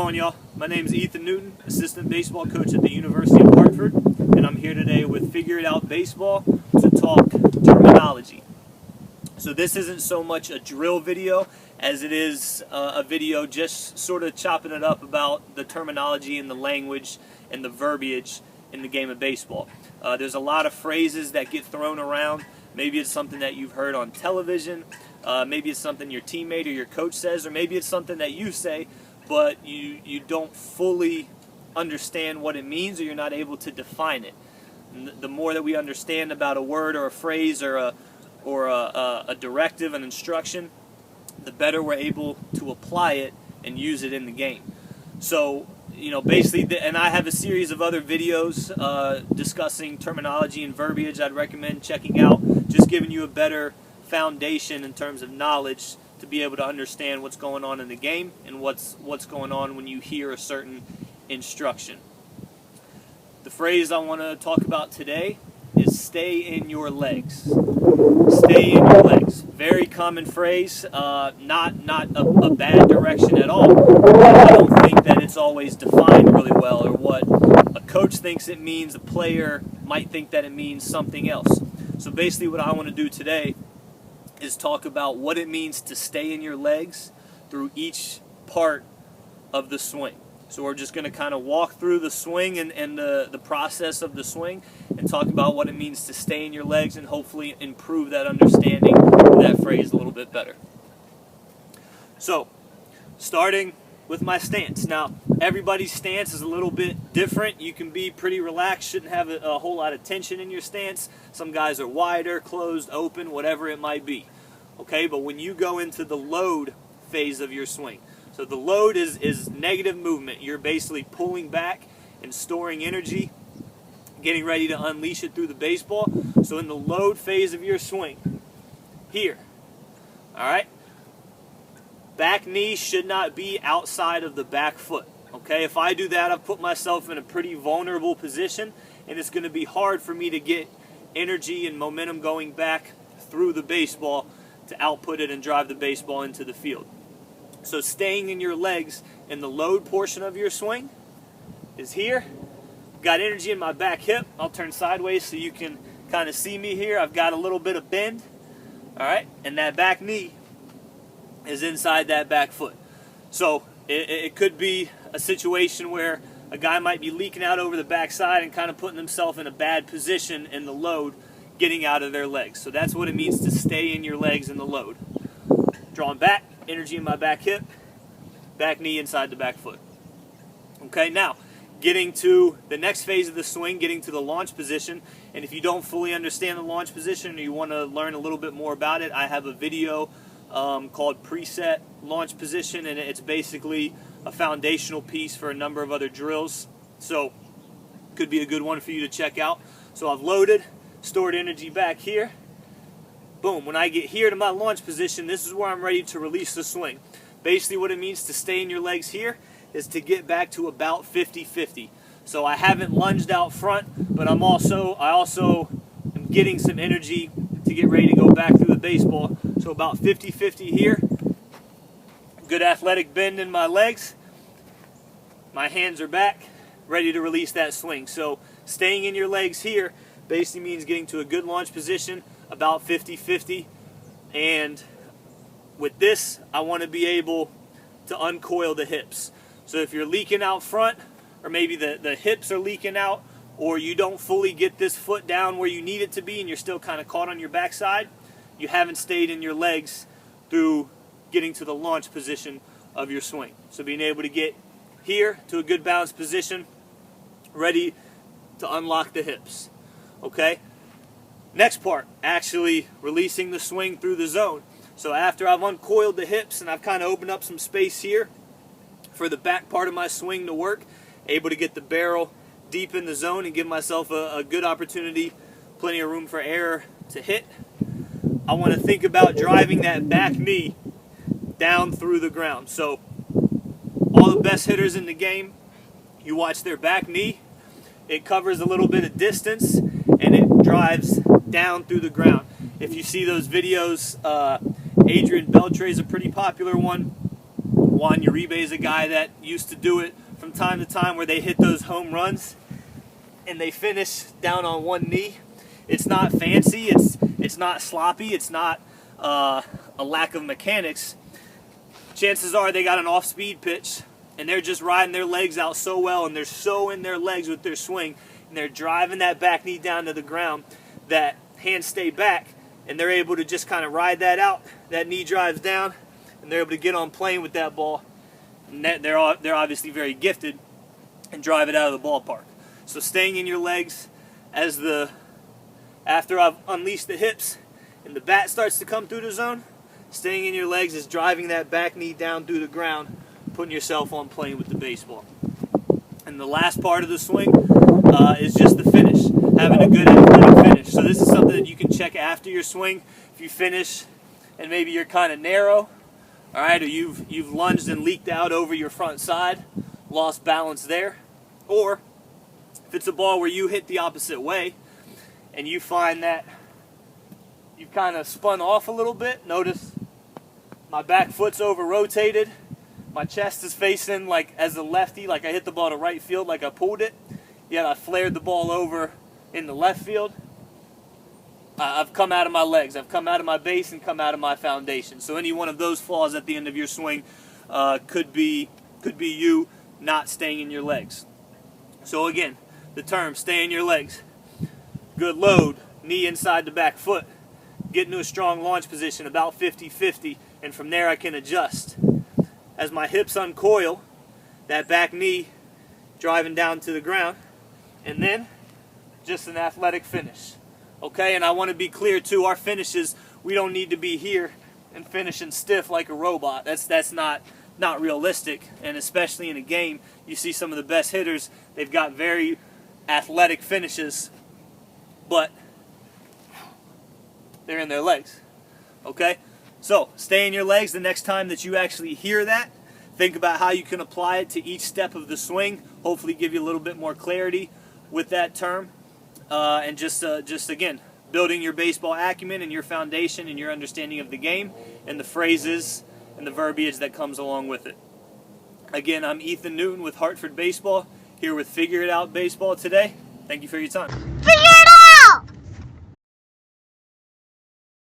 going, y'all? My name is Ethan Newton, assistant baseball coach at the University of Hartford, and I'm here today with Figure It Out Baseball to talk terminology. So this isn't so much a drill video as it is a video just sort of chopping it up about the terminology and the language and the verbiage in the game of baseball. There's a lot of phrases that get thrown around. Maybe it's something that you've heard on television, maybe it's something your teammate or your coach says, or maybe it's something that you say, but you don't fully understand what it means, or you're not able to define it. And the more that we understand about a word or a phrase or a directive, an instruction, the better we're able to apply it and use it in the game. So, basically, and I have a series of other videos discussing terminology and verbiage I'd recommend checking out, just giving you a better foundation in terms of knowledge to be able to understand what's going on in the game and what's going on when you hear a certain instruction. The phrase I want to talk about today is stay in your legs. Stay in your legs. Very common phrase, not a bad direction at all. I don't think that it's always defined really well, or what a coach thinks it means, a player might think that it means something else. So basically what I want to do today is talk about what it means to stay in your legs through each part of the swing. So we're just going to kind of walk through the swing and the process of the swing and talk about what it means to stay in your legs and hopefully improve that understanding of that phrase a little bit better. So, starting with my stance. Now, everybody's stance is a little bit different. You can be pretty relaxed, shouldn't have a whole lot of tension in your stance. Some guys are wider, closed, open, whatever it might be. Okay, but when you go into the load phase of your swing, so the load is negative movement. You're basically pulling back and storing energy, getting ready to unleash it through the baseball. So in the load phase of your swing, here, all right, back knee should not be outside of the back foot. Okay, if I do that, I've put myself in a pretty vulnerable position, and it's going to be hard for me to get energy and momentum going back through the baseball to output it and drive the baseball into the field. So staying in your legs in the load portion of your swing is here. Got energy in my back hip. I'll turn sideways so you can kind of see me here. I've got a little bit of bend. All right, and that back knee is inside that back foot. So it could be a situation where a guy might be leaking out over the backside and kind of putting himself in a bad position in the load, getting out of their legs. So that's what it means to stay in your legs in the load. Drawing back, energy in my back hip, back knee inside the back foot. Okay, now getting to the next phase of the swing, getting to the launch position. And if you don't fully understand the launch position, or you want to learn a little bit more about it, I have a video called Preset Launch Position, and it's basically a foundational piece for a number of other drills. So could be a good one for you to check out. So I've loaded, stored energy back here. Boom, when I get here to my launch position, this is where I'm ready to release the swing. Basically what it means to stay in your legs here is to get back to about 50-50. So I haven't lunged out front, but I also am getting some energy to get ready to go back through the baseball. So about 50-50 here. Good athletic bend in my legs. My hands are back, ready to release that swing. So staying in your legs here basically means getting to a good launch position, about 50-50, and with this I want to be able to uncoil the hips. So if you're leaking out front, or maybe the hips are leaking out, or you don't fully get this foot down where you need it to be and you're still kind of caught on your backside, you haven't stayed in your legs through getting to the launch position of your swing. So being able to get here to a good balanced position, ready to unlock the hips. Okay? Next part, actually releasing the swing through the zone. So after I've uncoiled the hips and I've kind of opened up some space here for the back part of my swing to work, able to get the barrel deep in the zone and give myself a good opportunity, plenty of room for error to hit, I want to think about driving that back knee down through the ground. So all the best hitters in the game, you watch their back knee, it covers a little bit of distance and it drives down through the ground. If you see those videos, Adrian Beltre is a pretty popular one. Juan Uribe is a guy that used to do it from time to time, where they hit those home runs and they finish down on one knee. It's not fancy, it's not sloppy, it's not a lack of mechanics. Chances are they got an off-speed pitch and they're just riding their legs out so well, and they're so in their legs with their swing, and they're driving that back knee down to the ground that hands stay back, and they're able to just kind of ride that out. That knee drives down, and they're able to get on plane with that ball. And they're obviously very gifted, and drive it out of the ballpark. So staying in your legs after I've unleashed the hips and the bat starts to come through the zone, staying in your legs is driving that back knee down through the ground, putting yourself on plane with the baseball. And the last part of the swing is just the finish, having a good athletic finish. So this is something that you can check after your swing. If you finish and maybe you're kind of narrow, all right, or you've lunged and leaked out over your front side, lost balance there, or if it's a ball where you hit the opposite way and you find that you've kind of spun off a little bit. Notice my back foot's over rotated, my chest is facing like as a lefty, like I hit the ball to right field, like I pulled it, yet I flared the ball over in the left field. I've come out of my legs, I've come out of my base and come out of my foundation. So any one of those falls at the end of your swing could be you not staying in your legs. So again, the term stay in your legs. Good load, knee inside the back foot, get into a strong launch position about 50-50, and from there I can adjust. As my hips uncoil, that back knee driving down to the ground, and then just an athletic finish. Okay, and I want to be clear too, our finishes, we don't need to be here and finishing stiff like a robot. That's not realistic, and especially in a game, you see some of the best hitters, they've got very athletic finishes, but they're in their legs. Okay, so stay in your legs. The next time that you actually hear that, think about how you can apply it to each step of the swing, hopefully give you a little bit more clarity with that term, and just again, building your baseball acumen and your foundation and your understanding of the game and the phrases and the verbiage that comes along with it. Again, I'm Ethan Newton with Hartford Baseball, here with Figure It Out Baseball today. Thank you for your time.